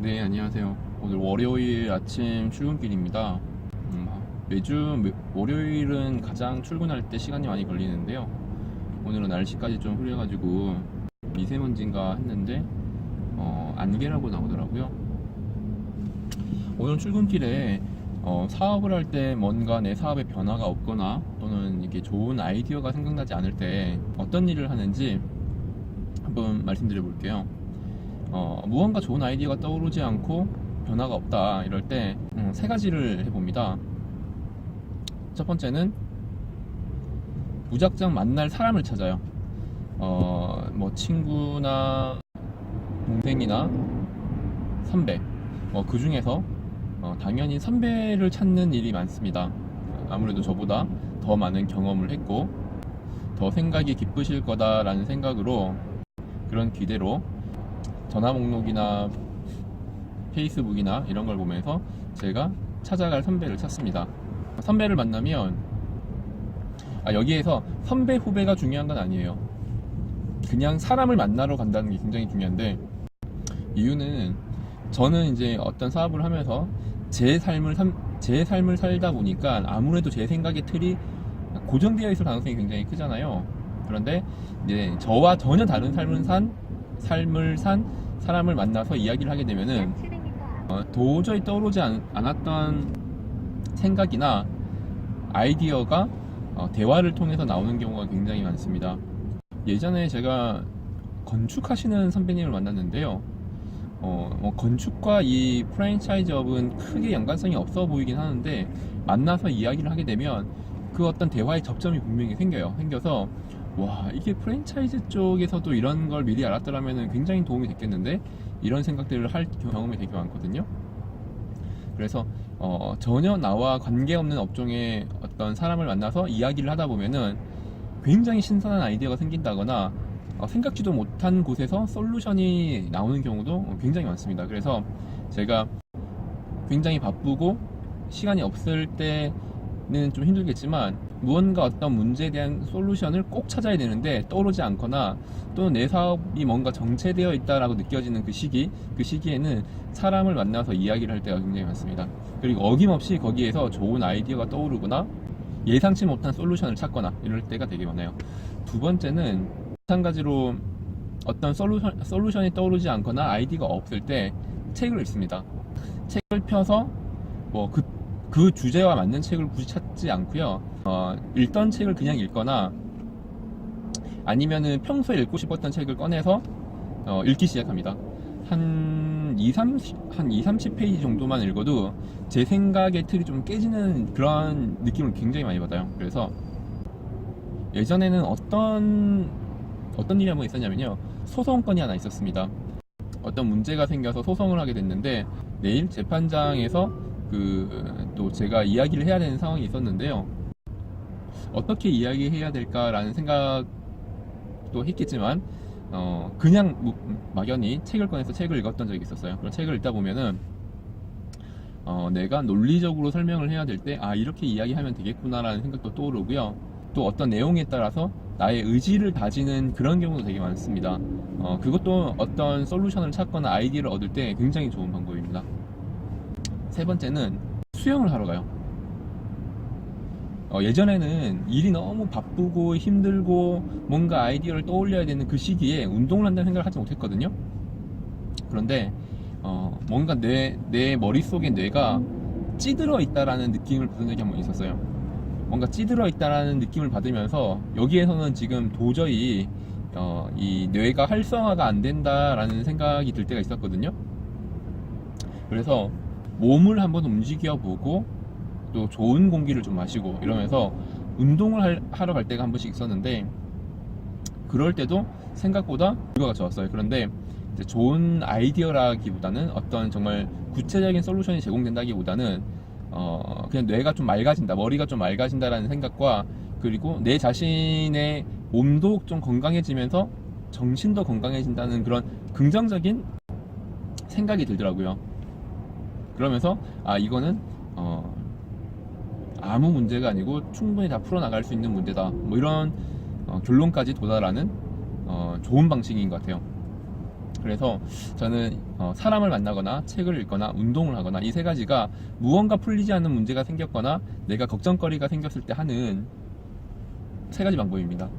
네, 안녕하세요. 오늘 월요일 아침 출근길입니다. 매주 월요일은 가장 출근할 때 시간이 많이 걸리는데요. 오늘은 날씨까지 좀 흐려가지고 미세먼지인가 했는데 안개라고 나오더라고요. 오늘 출근길에 사업을 할 때 뭔가 내 사업에 변화가 없거나 또는 이게 좋은 아이디어가 생각나지 않을 때 어떤 일을 하는지 한번 말씀드려 볼게요. 무언가 좋은 아이디어가 떠오르지 않고 변화가 없다 이럴 때 세 가지를 해봅니다. 첫 번째는 무작정 만날 사람을 찾아요. 뭐 친구나 동생이나 선배, 그 중에서 당연히 선배를 찾는 일이 많습니다. 아무래도 저보다 더 많은 경험을 했고 더 생각이 깊으실 거다라는 생각으로, 그런 기대로 전화 목록이나 페이스북이나 이런 걸 보면서 제가 찾아갈 선배를 찾습니다. 선배를 만나면 여기에서 선배 후배가 중요한 건 아니에요. 그냥 사람을 만나러 간다는 게 굉장히 중요한데, 이유는 저는 이제 어떤 사업을 하면서 제 삶을 살다 보니까 아무래도 제 생각의 틀이 고정되어 있을 가능성이 굉장히 크잖아요. 그런데 이제 저와 전혀 다른 삶을 산 사람을 만나서 이야기를 하게 되면은 도저히 떠오르지 않았던 생각이나 아이디어가 대화를 통해서 나오는 경우가 굉장히 많습니다. 예전에 제가 건축하시는 선배님을 만났는데요. 건축과 이 프랜차이즈업은 크게 연관성이 없어 보이긴 하는데, 만나서 이야기를 하게 되면 그 어떤 대화의 접점이 분명히 생겨서 와, 이게 프랜차이즈 쪽에서도 이런 걸 미리 알았더라면 굉장히 도움이 됐겠는데, 이런 생각들을 할 경험이 되게 많거든요. 그래서 전혀 나와 관계없는 업종의 어떤 사람을 만나서 이야기를 하다 보면은 굉장히 신선한 아이디어가 생긴다거나 생각지도 못한 곳에서 솔루션이 나오는 경우도 굉장히 많습니다. 그래서 제가 굉장히 바쁘고 시간이 없을 때는 좀 힘들겠지만, 무언가 어떤 문제에 대한 솔루션을 꼭 찾아야 되는데 떠오르지 않거나 또는 내 사업이 뭔가 정체되어 있다라고 느껴지는 그 시기에는 사람을 만나서 이야기를 할 때가 굉장히 많습니다. 그리고 어김없이 거기에서 좋은 아이디어가 떠오르거나 예상치 못한 솔루션을 찾거나 이럴 때가 되게 많아요. 두 번째는 마찬가지로 어떤 솔루션이 떠오르지 않거나 아이디어가 없을 때 책을 읽습니다. 책을 펴서 그 주제와 맞는 책을 굳이 찾지 않고요. 읽던 책을 그냥 읽거나 아니면은 평소에 읽고 싶었던 책을 꺼내서 읽기 시작합니다. 한 30페이지 정도만 읽어도 제 생각의 틀이 좀 깨지는 그런 느낌을 굉장히 많이 받아요. 그래서 예전에는 어떤 일이 한번 있었냐면요. 소송건이 하나 있었습니다. 어떤 문제가 생겨서 소송을 하게 됐는데, 내일 재판장에서 또 제가 이야기를 해야 되는 상황이 있었는데요. 어떻게 이야기해야 될까라는 생각도 했겠지만 그냥 막연히 책을 꺼내서 책을 읽었던 적이 있었어요. 그런 책을 읽다 보면은 내가 논리적으로 설명을 해야 될 때 이렇게 이야기하면 되겠구나라는 생각도 떠오르고요. 또 어떤 내용에 따라서 나의 의지를 다지는 그런 경우도 되게 많습니다. 그것도 어떤 솔루션을 찾거나 아이디어를 얻을 때 굉장히 좋은 방법입니다. 세 번째는 수영을 하러 가요. 예전에는 일이 너무 바쁘고 힘들고 뭔가 아이디어를 떠올려야 되는 그 시기에 운동을 한다는 생각을 하지 못했거든요. 그런데 뭔가 내 머릿속에 뇌가 찌들어 있다라는 느낌을 받은 적이 한번 있었어요. 뭔가 찌들어 있다라는 느낌을 받으면서 여기에서는 지금 도저히 이 뇌가 활성화가 안 된다라는 생각이 들 때가 있었거든요. 그래서 몸을 한번 움직여 보고 또 좋은 공기를 좀 마시고 이러면서 운동을 하러 갈 때가 한 번씩 있었는데, 그럴 때도 생각보다 결과가 좋았어요. 그런데 이제 좋은 아이디어라기보다는 어떤 정말 구체적인 솔루션이 제공된다기보다는 그냥 뇌가 좀 맑아진다, 머리가 좀 맑아진다라는 생각과, 그리고 내 자신의 몸도 좀 건강해지면서 정신도 건강해진다는 그런 긍정적인 생각이 들더라고요. 그러면서 이거는 아무 문제가 아니고 충분히 다 풀어나갈 수 있는 문제다, 이런 결론까지 도달하는 좋은 방식인 것 같아요. 그래서 저는 사람을 만나거나 책을 읽거나 운동을 하거나 이 세 가지가 무언가 풀리지 않는 문제가 생겼거나 내가 걱정거리가 생겼을 때 하는 세 가지 방법입니다.